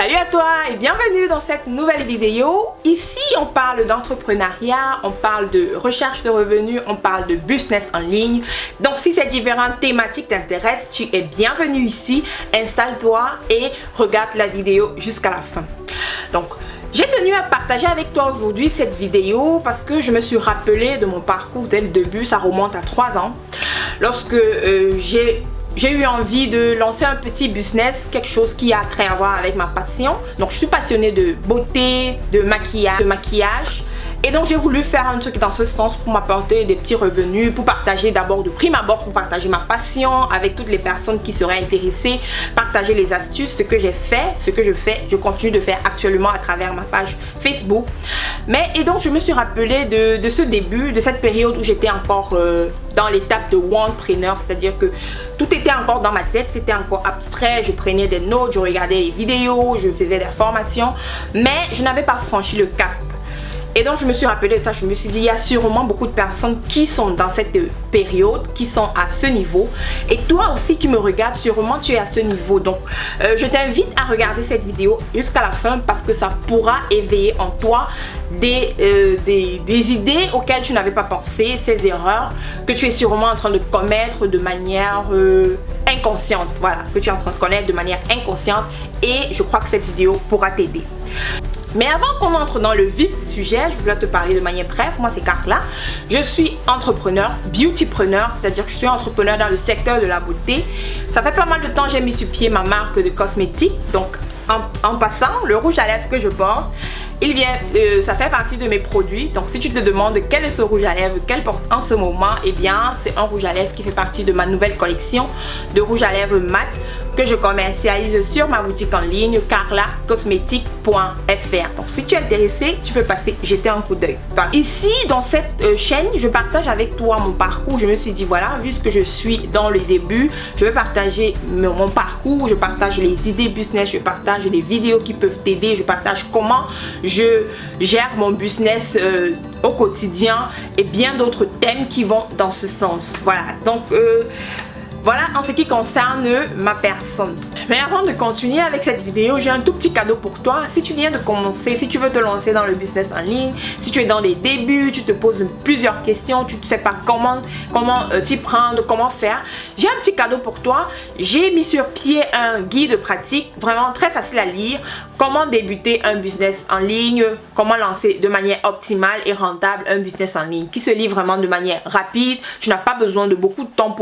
Salut à toi et bienvenue dans cette nouvelle vidéo. Ici on parle d'entrepreneuriat, on parle de recherche de revenus, on parle de business en ligne. Donc si ces différentes thématiques t'intéressent, tu es bienvenu ici. Installe-toi et regarde la vidéo jusqu'à la fin. Donc j'ai tenu à partager avec toi aujourd'hui cette vidéo parce que je me suis rappelé de mon parcours dès le début. Ça remonte à 3 ans lorsque j'ai eu envie de lancer un petit business, quelque chose qui a trait à voir avec ma passion. Donc je suis passionnée de beauté, de maquillage. Et donc j'ai voulu faire un truc dans ce sens pour m'apporter des petits revenus, pour partager d'abord de prime abord, pour partager ma passion avec toutes les personnes qui seraient intéressées, partager les astuces, ce que j'ai fait, ce que je fais, je continue de faire actuellement à travers ma page Facebook. Et donc je me suis rappelé de ce début, de cette période où j'étais encore dans l'étape de one-preneur, c'est-à-dire que tout était encore dans ma tête, c'était encore abstrait, je prenais des notes, je regardais les vidéos, je faisais des formations, mais je n'avais pas franchi le cap. Et donc je me suis rappelé de ça, je me suis dit il y a sûrement beaucoup de personnes qui sont dans cette période, qui sont à ce niveau. Et toi aussi qui me regardes, sûrement tu es à ce niveau. Donc je t'invite à regarder cette vidéo jusqu'à la fin parce que ça pourra éveiller en toi des idées auxquelles tu n'avais pas pensé, ces erreurs que tu es sûrement en train de commettre de manière inconsciente. Voilà, que tu es en train de connaître de manière inconsciente et je crois que cette vidéo pourra t'aider. Mais avant qu'on entre dans le vif du sujet, je voulais te parler de manière brève. Moi c'est Carla, je suis entrepreneur, beautypreneur, c'est-à-dire que je suis entrepreneur dans le secteur de la beauté. Ça fait pas mal de temps que j'ai mis sur pied ma marque de cosmétiques. Donc en passant, le rouge à lèvres que je porte, ça fait partie de mes produits. Donc si tu te demandes quel est ce rouge à lèvres qu'elle porte en ce moment, eh bien c'est un rouge à lèvres qui fait partie de ma nouvelle collection de rouge à lèvres mat que je commercialise sur ma boutique en ligne carlacosmetique.fr. Donc si tu es intéressé, tu peux passer jeter un coup d'œil. Ici dans cette chaîne, je partage avec toi mon parcours. Je me suis dit voilà, vu ce que je suis dans le début, je vais partager mon parcours, je partage les idées business, je partage les vidéos qui peuvent t'aider, je partage comment je gère mon business au quotidien et bien d'autres thèmes qui vont dans ce sens. Voilà, donc voilà en ce qui concerne ma personne. Mais avant de continuer avec cette vidéo, j'ai un tout petit cadeau pour toi. Si tu viens de commencer, si tu veux te lancer dans le business en ligne, si tu es dans les débuts, tu te poses plusieurs questions, tu ne sais pas comment t'y prendre, comment faire, j'ai un petit cadeau pour toi. J'ai mis sur pied un guide pratique, vraiment très facile à lire. Comment débuter un business en ligne, comment lancer de manière optimale et rentable un business en ligne qui se lit vraiment de manière rapide. Tu n'as pas besoin de beaucoup de temps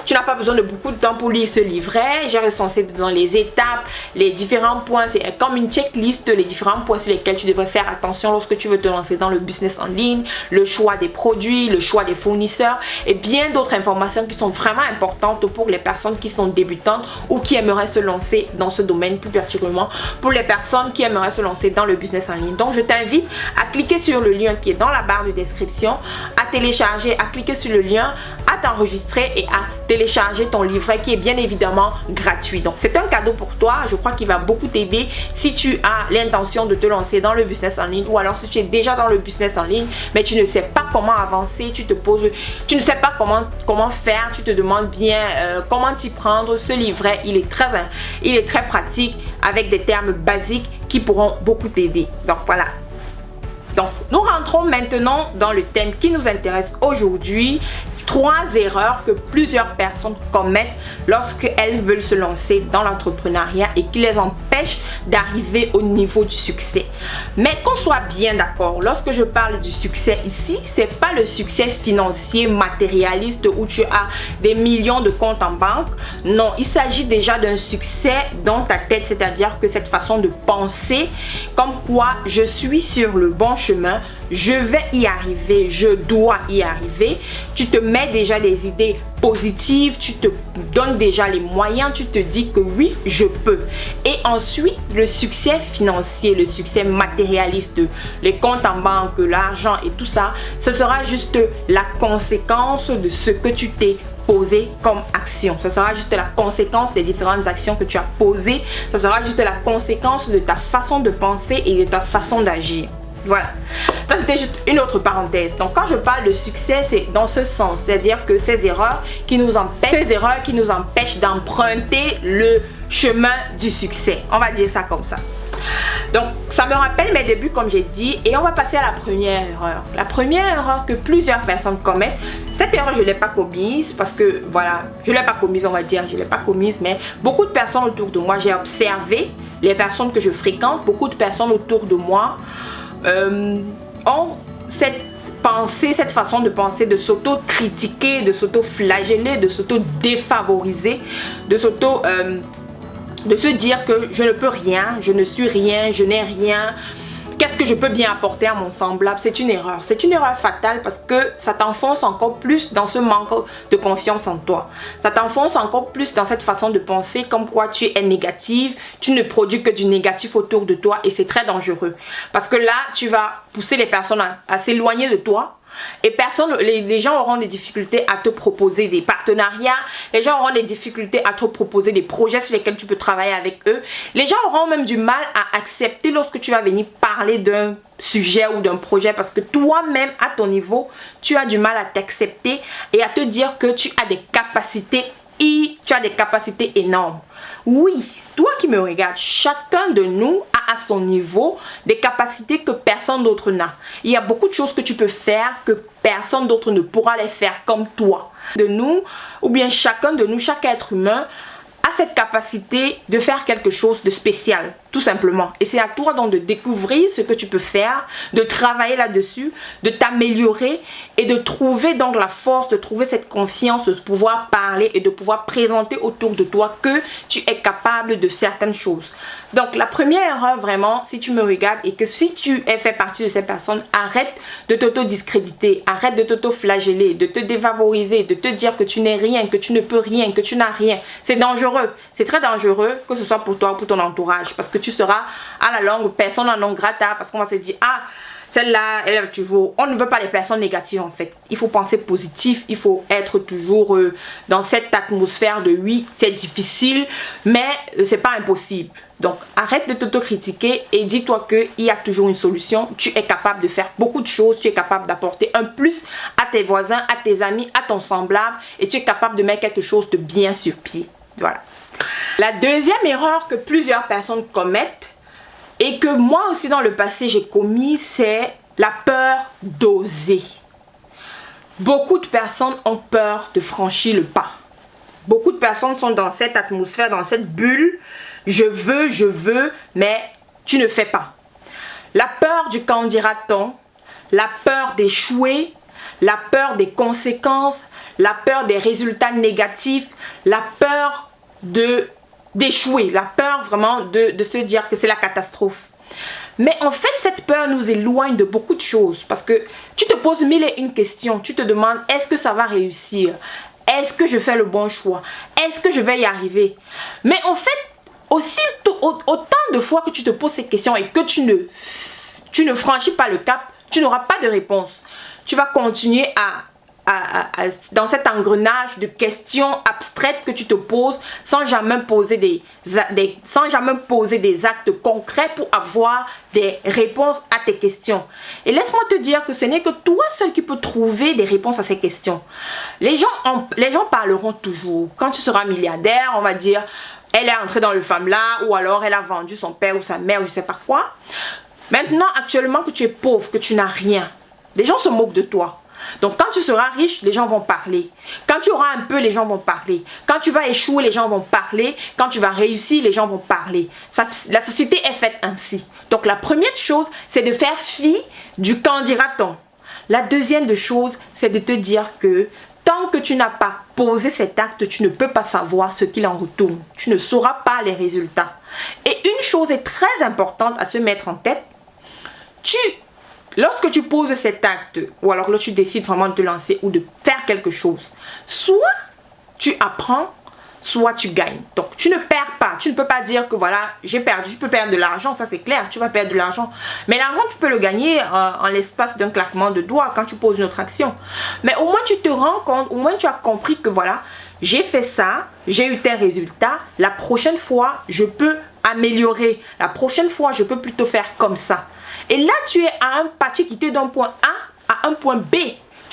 tu n'as pas besoin de beaucoup de temps pour lire ce livret. J'ai recensé dans les étapes, les différents points. C'est comme une checklist, les différents points sur lesquels tu devrais faire attention lorsque tu veux te lancer dans le business en ligne, le choix des produits, le choix des fournisseurs et bien d'autres informations qui sont vraiment importantes pour les personnes qui sont débutantes ou qui aimeraient se lancer dans ce domaine, plus particulièrement pour les personnes qui aimeraient se lancer dans le business en ligne. Donc je t'invite à cliquer sur le lien qui est dans la barre de description, à télécharger, à cliquer sur le lien, à t'enregistrer et à télécharger ton livret qui est bien évidemment gratuit. Donc c'est un cadeau pour toi, je crois qu'il va beaucoup t'aider si tu as l'intention de te lancer dans le business en ligne ou alors si tu es déjà dans le business en ligne mais tu ne sais pas comment avancer, tu ne sais pas comment faire, tu te demandes bien comment t'y prendre. Ce livret il est très pratique avec des termes basiques qui pourront beaucoup t'aider. Donc voilà. Donc nous rentrons maintenant dans le thème qui nous intéresse aujourd'hui. 3 erreurs que plusieurs personnes commettent lorsqu'elles veulent se lancer dans l'entrepreneuriat et qui les empêchent d'arriver au niveau du succès. Mais qu'on soit bien d'accord, lorsque je parle du succès ici, c'est pas le succès financier matérialiste où tu as des millions de comptes en banque. Non, il s'agit déjà d'un succès dans ta tête, c'est-à-dire que cette façon de penser comme quoi je suis sur le bon chemin, je vais y arriver, je dois y arriver. Tu te mets déjà des idées positives, tu te donnes déjà les moyens, tu te dis que oui, je peux. Et ensuite, le succès financier, le succès matérialiste, les comptes en banque, l'argent et tout ça, ce sera juste la conséquence de ce que tu t'es posé comme action. Ce sera juste la conséquence des différentes actions que tu as posées. Ce sera juste la conséquence de ta façon de penser et de ta façon d'agir. Voilà, ça c'était juste une autre parenthèse. Donc quand je parle de succès, c'est dans ce sens, c'est-à-dire que ces erreurs qui nous empêchent d'emprunter le chemin du succès. On va dire ça comme ça. Donc, ça me rappelle mes débuts, comme j'ai dit, et on va passer à la première erreur. La première erreur que plusieurs personnes commettent, cette erreur, je ne l'ai pas commise parce que, voilà, je ne l'ai pas commise, on va dire, je ne l'ai pas commise, mais beaucoup de personnes autour de moi, j'ai observé les personnes que je fréquente, beaucoup de personnes autour de moi ont cette pensée, cette façon de penser, de s'auto-critiquer, de s'auto-flageller, de s'auto-défavoriser, de se dire que je ne peux rien, je ne suis rien, je n'ai rien. Qu'est-ce que je peux bien apporter à mon semblable? C'est une erreur. C'est une erreur fatale parce que ça t'enfonce encore plus dans ce manque de confiance en toi. Ça t'enfonce encore plus dans cette façon de penser comme quoi tu es négative, tu ne produis que du négatif autour de toi et c'est très dangereux. Parce que là, tu vas pousser les personnes à s'éloigner de toi. Et les gens auront des difficultés à te proposer des partenariats, les gens auront des difficultés à te proposer des projets sur lesquels tu peux travailler avec eux. Les gens auront même du mal à accepter lorsque tu vas venir parler d'un sujet ou d'un projet parce que toi-même à ton niveau, tu as du mal à t'accepter et à te dire que tu as des capacités énormes. Oui, toi qui me regardes, chacun de nous a à son niveau des capacités que personne d'autre n'a. Il y a beaucoup de choses que tu peux faire que personne d'autre ne pourra les faire comme toi. De nous, ou bien chacun de nous, chaque être humain a cette capacité de faire quelque chose de spécial, tout simplement. Et c'est à toi donc de découvrir ce que tu peux faire, de travailler là-dessus, de t'améliorer et de trouver donc la force, de trouver cette confiance, de pouvoir parler et de pouvoir présenter autour de toi que tu es capable de certaines choses. Donc la première erreur vraiment, si tu me regardes et que si tu es fait partie de ces personnes, arrête de t'auto-discréditer, arrête de t'auto-flageller, de te dévaloriser, de te dire que tu n'es rien, que tu ne peux rien, que tu n'as rien. C'est dangereux, c'est très dangereux que ce soit pour toi ou pour ton entourage parce que tu seras à la longue personne non grata parce qu'on va se dire ah celle-là, elle est toujours... On ne veut pas les personnes négatives en fait. Il faut penser positif, il faut être toujours dans cette atmosphère de oui, c'est difficile, mais c'est pas impossible. Donc arrête de t'auto-critiquer et dis-toi qu'il y a toujours une solution. Tu es capable de faire beaucoup de choses, tu es capable d'apporter un plus à tes voisins, à tes amis, à ton semblable et tu es capable de mettre quelque chose de bien sur pied. Voilà. La deuxième erreur que plusieurs personnes commettent et que moi aussi dans le passé j'ai commis, c'est la peur d'oser. Beaucoup de personnes ont peur de franchir le pas. Beaucoup de personnes sont dans cette atmosphère, dans cette bulle. Je veux, mais tu ne fais pas. La peur du qu'en dira-t-on, la peur d'échouer, la peur des conséquences, la peur des résultats négatifs, la peur d'échouer, la peur vraiment de se dire que c'est la catastrophe. Mais en fait, cette peur nous éloigne de beaucoup de choses parce que tu te poses mille et une questions. Tu te demandes, est-ce que ça va réussir? Est-ce que je fais le bon choix? Est-ce que je vais y arriver? Mais en fait, aussi, autant de fois que tu te poses ces questions et que tu ne franchis pas le cap, tu n'auras pas de réponse. Tu vas continuer dans cet engrenage de questions abstraites que tu te poses sans jamais poser des actes concrets pour avoir des réponses à tes questions. Et laisse-moi te dire que ce n'est que toi seul qui peux trouver des réponses à ces questions. Les gens parleront toujours. Quand tu seras milliardaire, on va dire elle est entrée dans le FAMLA ou alors elle a vendu son père ou sa mère ou je sais pas quoi. Maintenant, actuellement que tu es pauvre, que tu n'as rien, les gens se moquent de toi. Donc quand tu seras riche, les gens vont parler. Quand tu auras un peu, les gens vont parler. Quand tu vas échouer, les gens vont parler. Quand tu vas réussir, les gens vont parler. La société est faite ainsi. Donc la première chose, c'est de faire fi du qu'en dira-t-on. La deuxième chose, c'est de te dire que tant que tu n'as pas posé cet acte, tu ne peux pas savoir ce qu'il en retourne. Tu ne sauras pas les résultats. Et une chose est très importante à se mettre en tête. Lorsque tu poses cet acte, ou alors là tu décides vraiment de te lancer ou de faire quelque chose, soit tu apprends, soit tu gagnes. Donc tu ne perds pas, tu ne peux pas dire que voilà, j'ai perdu, je peux perdre de l'argent, ça c'est clair, tu vas perdre de l'argent. Mais l'argent tu peux le gagner en l'espace d'un claquement de doigts quand tu poses une autre action. Mais au moins tu te rends compte, au moins tu as compris que voilà, j'ai fait ça, j'ai eu tel résultat, la prochaine fois je peux améliorer, la prochaine fois je peux plutôt faire comme ça. Et là, tu es à un pas, tu es quitté d'un point A à un point B.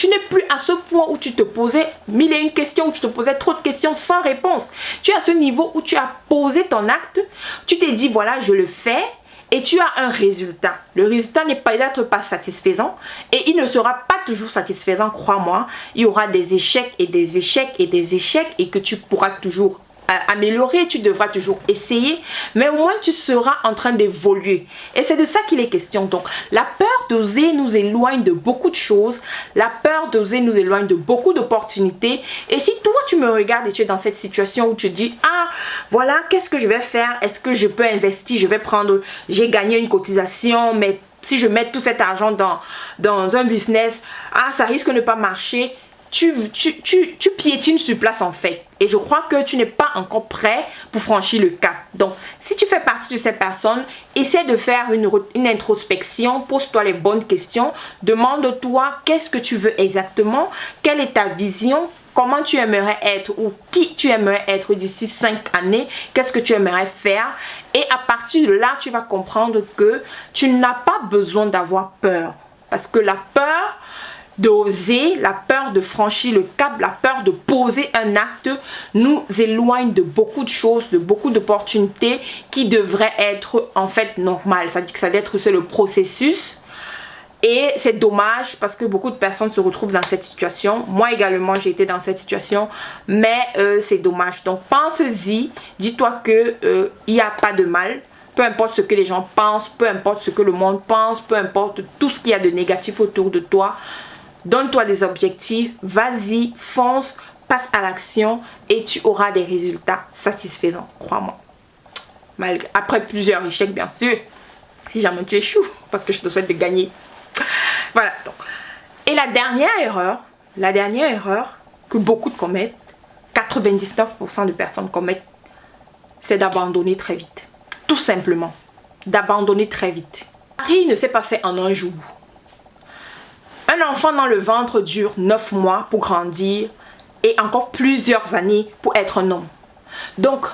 Tu n'es plus à ce point où tu te posais mille et une questions, où tu te posais trop de questions sans réponse. Tu es à ce niveau où tu as posé ton acte, tu t'es dit voilà, je le fais. Et tu as un résultat. Le résultat n'est peut-être pas satisfaisant et il ne sera pas toujours satisfaisant, crois-moi. Il y aura des échecs et des échecs et des échecs et que tu pourras toujours améliorer, tu devras toujours essayer, mais au moins tu seras en train d'évoluer. Et c'est de ça qu'il est question. Donc, la peur d'oser nous éloigne de beaucoup de choses. La peur d'oser nous éloigne de beaucoup d'opportunités. Et si toi, tu me regardes et tu es dans cette situation où tu dis, ah, voilà, qu'est-ce que je vais faire? Est-ce que je peux investir? Je vais prendre, j'ai gagné une cotisation, mais si je mets tout cet argent dans un business, ah, ça risque de ne pas marcher. Tu piétines sur place en fait. Et je crois que tu n'es pas encore prêt pour franchir le cap. Donc, si tu fais partie de ces personnes, essaie de faire une introspection, pose-toi les bonnes questions, demande-toi qu'est-ce que tu veux exactement, quelle est ta vision, comment tu aimerais être ou qui tu aimerais être d'ici 5 années, qu'est-ce que tu aimerais faire. Et à partir de là, tu vas comprendre que tu n'as pas besoin d'avoir peur. Parce que la peur d'oser, la peur de franchir le cap, la peur de poser un acte nous éloigne de beaucoup de choses, de beaucoup d'opportunités qui devraient être en fait normales. Ça dit que ça doit être le processus. Et c'est dommage parce que beaucoup de personnes se retrouvent dans cette situation. Moi également, j'ai été dans cette situation. Mais c'est dommage. Donc pense-y. Dis-toi qu'il n'y a pas de mal. Peu importe ce que les gens pensent. Peu importe ce que le monde pense. Peu importe tout ce qu'il y a de négatif autour de toi. Donne-toi des objectifs. Vas-y, fonce, passe à l'action. Et tu auras des résultats satisfaisants. Crois-moi. Après plusieurs échecs, bien sûr. Si jamais tu échoues. Parce que je te souhaite de gagner. Voilà, donc. Et la dernière erreur que beaucoup commettent, 99% de personnes commettent, c'est d'abandonner très vite. Tout simplement, d'abandonner très vite. Paris ne s'est pas fait en un jour. Un enfant dans le ventre dure 9 mois pour grandir et encore plusieurs années pour être un homme. Donc,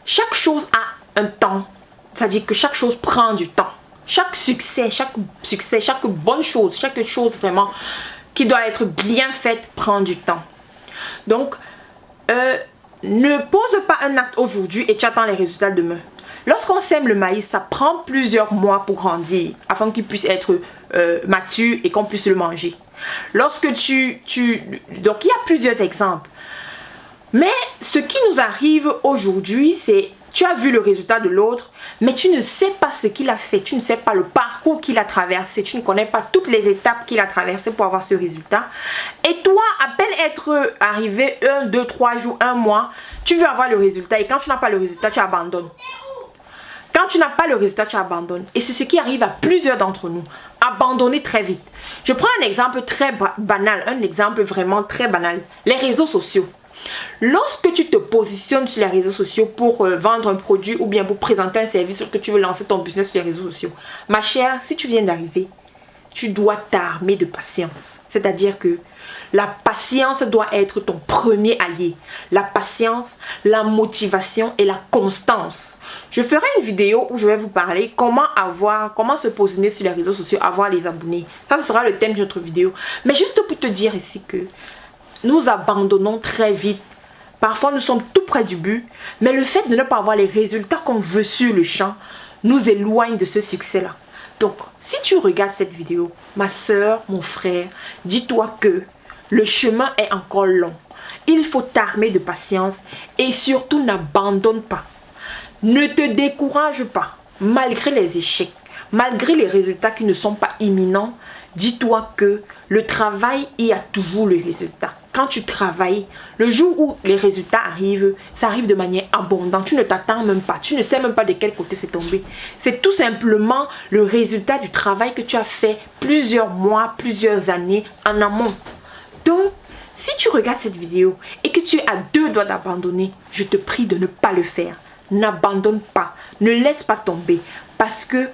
chaque chose a un temps. C'est-à-dire que chaque chose prend du temps. Chaque succès, chaque bonne chose, chaque chose vraiment qui doit être bien faite prend du temps. Donc, ne pose pas un acte aujourd'hui et tu attends les résultats demain. Lorsqu'on sème le maïs, ça prend plusieurs mois pour grandir afin qu'il puisse être mature et qu'on puisse le manger. Lorsque donc il y a plusieurs exemples. Mais ce qui nous arrive aujourd'hui, c'est tu as vu le résultat de l'autre, mais tu ne sais pas ce qu'il a fait. Tu ne sais pas le parcours qu'il a traversé. Tu ne connais pas toutes les étapes qu'il a traversées pour avoir ce résultat. Et toi, à peine être arrivé 1, 2, 3 jours, 1 mois, tu veux avoir le résultat. Et quand tu n'as pas le résultat, tu abandonnes. Quand tu n'as pas le résultat, tu abandonnes. Et c'est ce qui arrive à plusieurs d'entre nous. Abandonner très vite. Je prends un exemple très banal. Un exemple vraiment très banal. Les réseaux sociaux. Lorsque tu te positionnes sur les réseaux sociaux pour vendre un produit ou bien pour présenter un service, lorsque tu veux lancer ton business sur les réseaux sociaux, ma chère, si tu viens d'arriver, tu dois t'armer de patience. C'est-à-dire que la patience doit être ton premier allié. La patience, la motivation et la constance. Je ferai une vidéo où je vais vous parler comment se positionner sur les réseaux sociaux, avoir les abonnés. Ça, ce sera le thème de notre vidéo. Mais juste pour te dire ici que nous abandonnons très vite. Parfois, nous sommes tout près du but. Mais le fait de ne pas avoir les résultats qu'on veut sur le champ nous éloigne de ce succès-là. Donc, si tu regardes cette vidéo, ma soeur, mon frère, dis-toi que le chemin est encore long. Il faut t'armer de patience et surtout n'abandonne pas. Ne te décourage pas. Malgré les échecs, malgré les résultats qui ne sont pas imminents, dis-toi que le travail, il y a toujours le résultat. Quand tu travailles, le jour où les résultats arrivent, ça arrive de manière abondante. Tu ne t'attends même pas. Tu ne sais même pas de quel côté c'est tombé. C'est tout simplement le résultat du travail que tu as fait plusieurs mois, plusieurs années en amont. Donc, si tu regardes cette vidéo et que tu es à 2 doigts d'abandonner, je te prie de ne pas le faire. N'abandonne pas. Ne laisse pas tomber. Parce que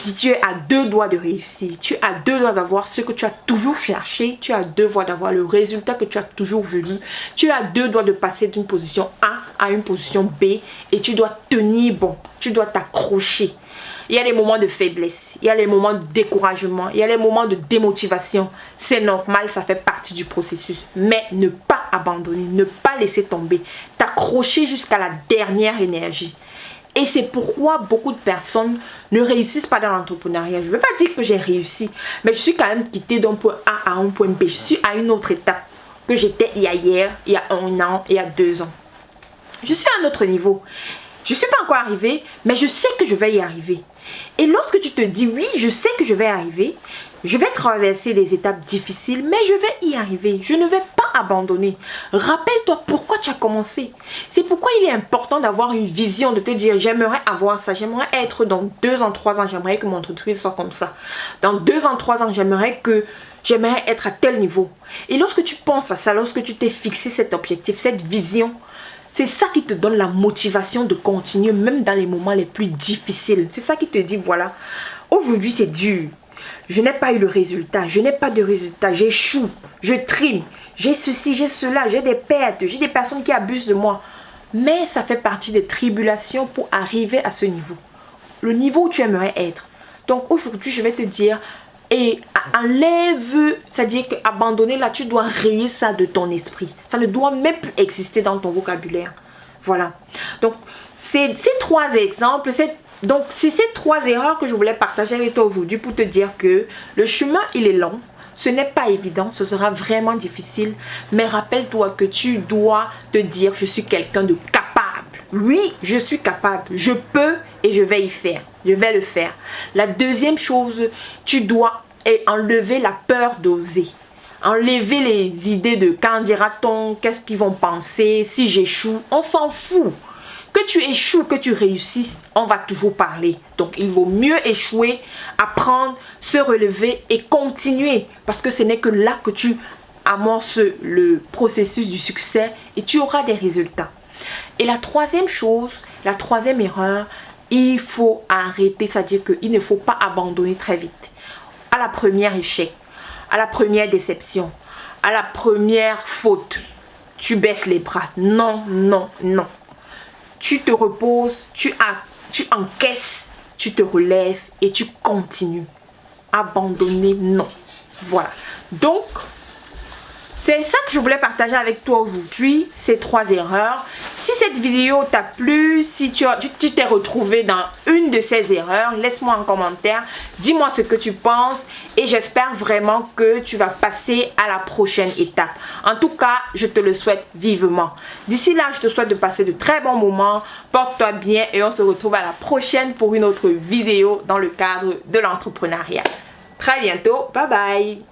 si tu es à 2 doigts de réussir, tu es à 2 doigts d'avoir ce que tu as toujours cherché, tu es à 2 doigts d'avoir le résultat que tu as toujours voulu, tu es à 2 doigts de passer d'une position A à une position B et tu dois tenir bon, tu dois t'accrocher. Il y a les moments de faiblesse, il y a les moments de découragement, il y a les moments de démotivation. C'est normal, ça fait partie du processus. Mais ne pas abandonner, ne pas laisser tomber, t'accrocher jusqu'à la dernière énergie. Et c'est pourquoi beaucoup de personnes ne réussissent pas dans l'entrepreneuriat. Je ne veux pas dire que j'ai réussi, mais je suis quand même quittée d'un point A à un point B. Je suis à une autre étape que j'étais il y a hier, il y a 1 an, il y a 2 ans. Je suis à un autre niveau. Je ne suis pas encore arrivée, mais je sais que je vais y arriver. Et lorsque tu te dis oui, je sais que je vais arriver, je vais traverser des étapes difficiles, mais je vais y arriver. Je ne vais pas abandonner. Rappelle-toi pourquoi tu as commencé. C'est pourquoi il est important d'avoir une vision, de te dire j'aimerais avoir ça, j'aimerais être dans 2 ans, 3 ans, j'aimerais que mon entreprise soit comme ça. Dans 2 ans, 3 ans, j'aimerais être à tel niveau. Et lorsque tu penses à ça, lorsque tu t'es fixé cet objectif, cette vision, c'est ça qui te donne la motivation de continuer même dans les moments les plus difficiles. C'est ça qui te dit voilà, aujourd'hui c'est dur. Je n'ai pas eu le résultat, je n'ai pas de résultat, j'échoue, je trime, j'ai ceci, j'ai cela, j'ai des pertes, j'ai des personnes qui abusent de moi. Mais ça fait partie des tribulations pour arriver à ce niveau. Le niveau où tu aimerais être. Donc aujourd'hui je vais te dire, et enlève, c'est-à-dire qu'abandonner là, tu dois rayer ça de ton esprit. Ça ne doit même plus exister dans ton vocabulaire. Voilà. Donc, c'est ces 3 exemples, c'est ces 3 erreurs que je voulais partager avec toi aujourd'hui pour te dire que le chemin, il est long. Ce n'est pas évident, ce sera vraiment difficile. Mais rappelle-toi que tu dois te dire, je suis quelqu'un de capable. Oui, je suis capable. Je peux et je vais y faire. Je vais le faire. La deuxième chose, tu dois enlever la peur d'oser. Enlever les idées de quand dira-t-on, qu'est-ce qu'ils vont penser, si j'échoue. On s'en fout. Que tu échoues, que tu réussisses, on va toujours parler. Donc, il vaut mieux échouer, apprendre, se relever et continuer. Parce que ce n'est que là que tu amorces le processus du succès et tu auras des résultats. Et la troisième chose, la troisième erreur, il faut arrêter, c'est-à-dire qu'il ne faut pas abandonner très vite. À la première échec, à la première déception, à la première faute, tu baisses les bras. Non, non, non. Tu te reposes, tu encaisses, tu te relèves et tu continues. Abandonner, non. Voilà. Donc, c'est ça que je voulais partager avec toi aujourd'hui, ces 3 erreurs. Si cette vidéo t'a plu, si tu t'es retrouvé dans une de ces erreurs, laisse-moi un commentaire, dis-moi ce que tu penses et j'espère vraiment que tu vas passer à la prochaine étape. En tout cas, je te le souhaite vivement. D'ici là, je te souhaite de passer de très bons moments, porte-toi bien et on se retrouve à la prochaine pour une autre vidéo dans le cadre de l'entrepreneuriat. Très bientôt, bye bye!